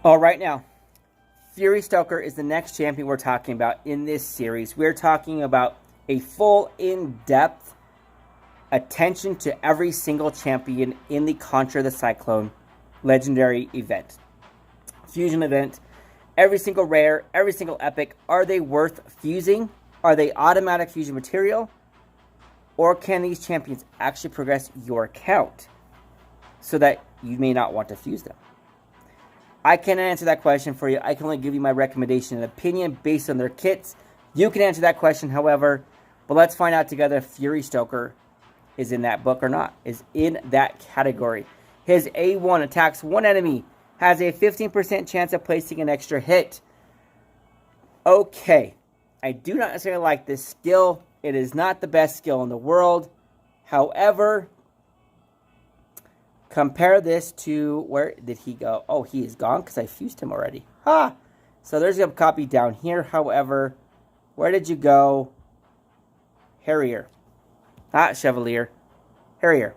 All right, now, Furystoker is the next champion we're talking about in this series. We're talking about a full, in-depth attention to every single champion in the Kantra the Cyclone legendary event. Fusion event. Every single rare, every single epic. Are they worth fusing? Are they automatic fusion material? Or can these champions actually progress your account so that you may not want to fuse them? I can't answer that question for you. I can only give you my recommendation and opinion based on their kits. You can answer that question, however, but let's find out together if Furystoker is in that book or not, is in that category. His A1 attacks one enemy, has a 15% chance of placing an extra hit. Okay, I do not necessarily like this skill. It is not the best skill in the world. However, compare this to, where did he go? Oh, he is gone because I fused him already. Ha! So there's a copy down here. However, where did you go? Harrier. Not Chevalier. Harrier.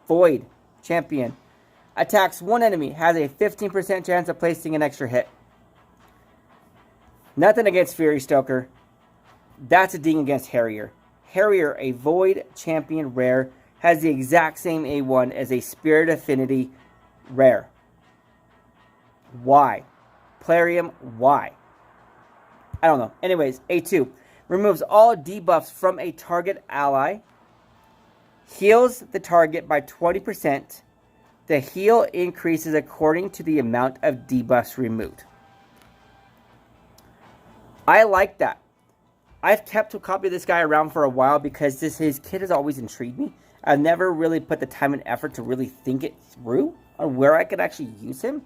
Void. Champion. Attacks one enemy. Has a 15% chance of placing an extra hit. Nothing against Furystoker. That's a ding against Harrier. Harrier, a Void champion rare, has the exact same A1 as a Spirit Affinity rare. Why? Plarium, why? I don't know. Anyways, A2. Removes all debuffs from a target ally. Heals the target by 20%. The heal increases according to the amount of debuffs removed. I like that. I've kept a copy of this guy around for a while because his kit has always intrigued me. I've never really put the time and effort to really think it through on where I could actually use him.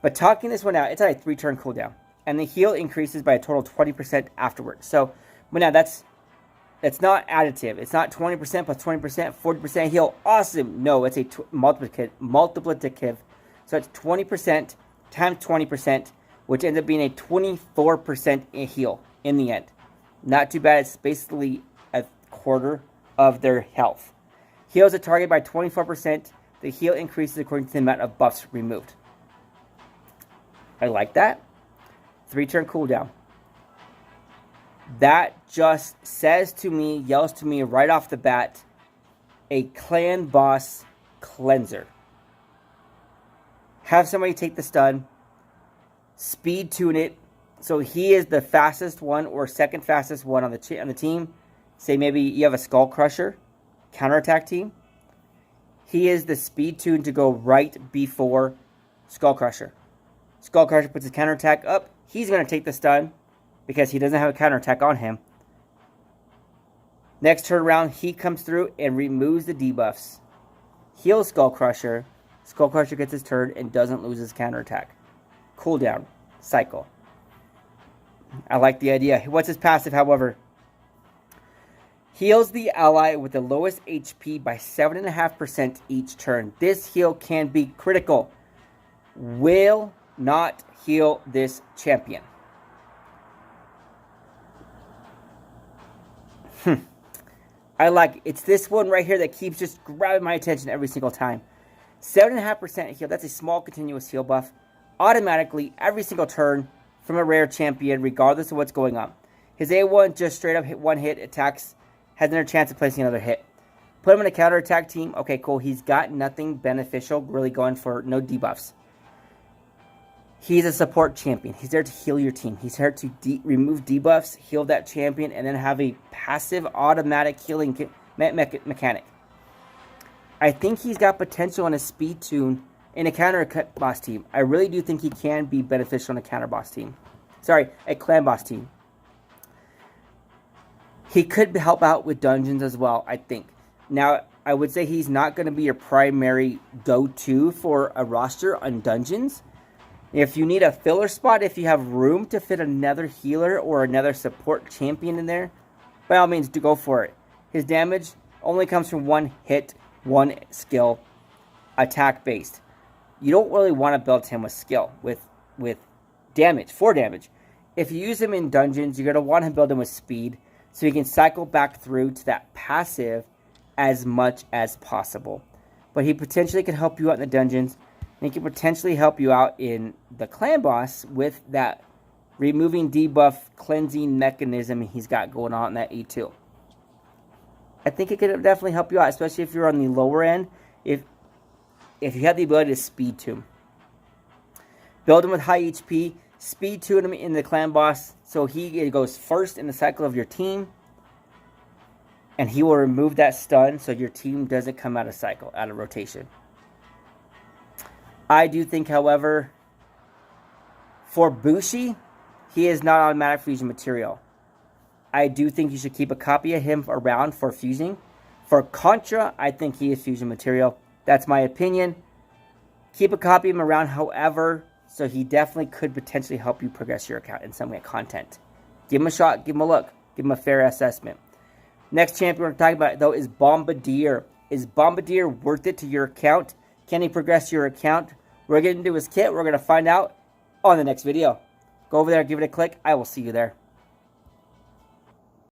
But talking this one out, it's at a 3-turn cooldown. And the heal increases by a total of 20% afterwards. So, but now that's not additive. It's not 20% plus 20%, 40% heal. Awesome. No, it's a multiplicative. So it's 20% times 20%, which ends up being a 24% heal in the end. Not too bad. It's basically a quarter of their health. Heals a target by 24%. The heal increases according to the amount of buffs removed. I like that. 3-turn cooldown. That just says to me, yells to me right off the bat, a clan boss cleanser. Have somebody take the stun. Speed tune it. So he is the fastest one or second fastest one on the team. Say maybe you have a Skull Crusher counterattack team. He is the speed tune to go right before Skull Crusher. Skull Crusher puts his counterattack up. He's going to take the stun because he doesn't have a counterattack on him. Next turn around, he comes through and removes the debuffs. Heals Skull Crusher. Skull Crusher gets his turn and doesn't lose his counterattack. Cooldown. Cycle. I like the idea. What's his passive, however? Heals the ally with the lowest HP by 7.5% each turn. This heal can be critical. Will not heal this champion. I like it. It's this one right here that keeps just grabbing my attention every single time. 7.5% heal. That's a small continuous heal buff. Automatically, every single turn from a rare champion, regardless of what's going on. His A1 just straight up hit one hit, attacks, has another chance of placing another hit. Put him in a counterattack team. Okay, cool. He's got nothing beneficial, really going for no debuffs. He's a support champion. He's there to heal your team. He's there to remove debuffs, heal that champion, and then have a passive automatic healing mechanic. I think he's got potential in a speed tune in a counter boss team. I really do think he can be beneficial in a counter boss team. Sorry, a clan boss team. He could help out with dungeons as well, I think. Now, I would say he's not going to be your primary go-to for a roster on dungeons. If you need a filler spot, if you have room to fit another healer or another support champion in there, by all means, do go for it. His damage only comes from one hit, one skill, attack-based. You don't really want to build him with skill, with damage, 4 damage. If you use him in dungeons, you're going to want to build him with speed, so you can cycle back through to that passive as much as possible. But he potentially can help you out in the dungeons. And And he can potentially help you out in the clan boss with that removing debuff cleansing mechanism he's got going on in that E2. I think it could definitely help you out, especially if you're on the lower end. If you have the ability to speed tune. Build him with high HP, speed tune him in the clan boss so he goes first in the cycle of your team. And he will remove that stun so your team doesn't come out of cycle, out of rotation. I do think, however, for Bushi, he is not automatic fusion material. I do think you should keep a copy of him around for fusing. For Kantra, I think he is fusion material. That's my opinion. Keep a copy of him around, however, so he definitely could potentially help you progress your account in some way of content. Give him a shot, give him a look, give him a fair assessment. Next champion we're talking about, though, is Bombardier. Is Bombardier worth it to your account? Can he progress your account? We're getting into his kit. We're going to find out on the next video. Go over there, give it a click. I will see you there.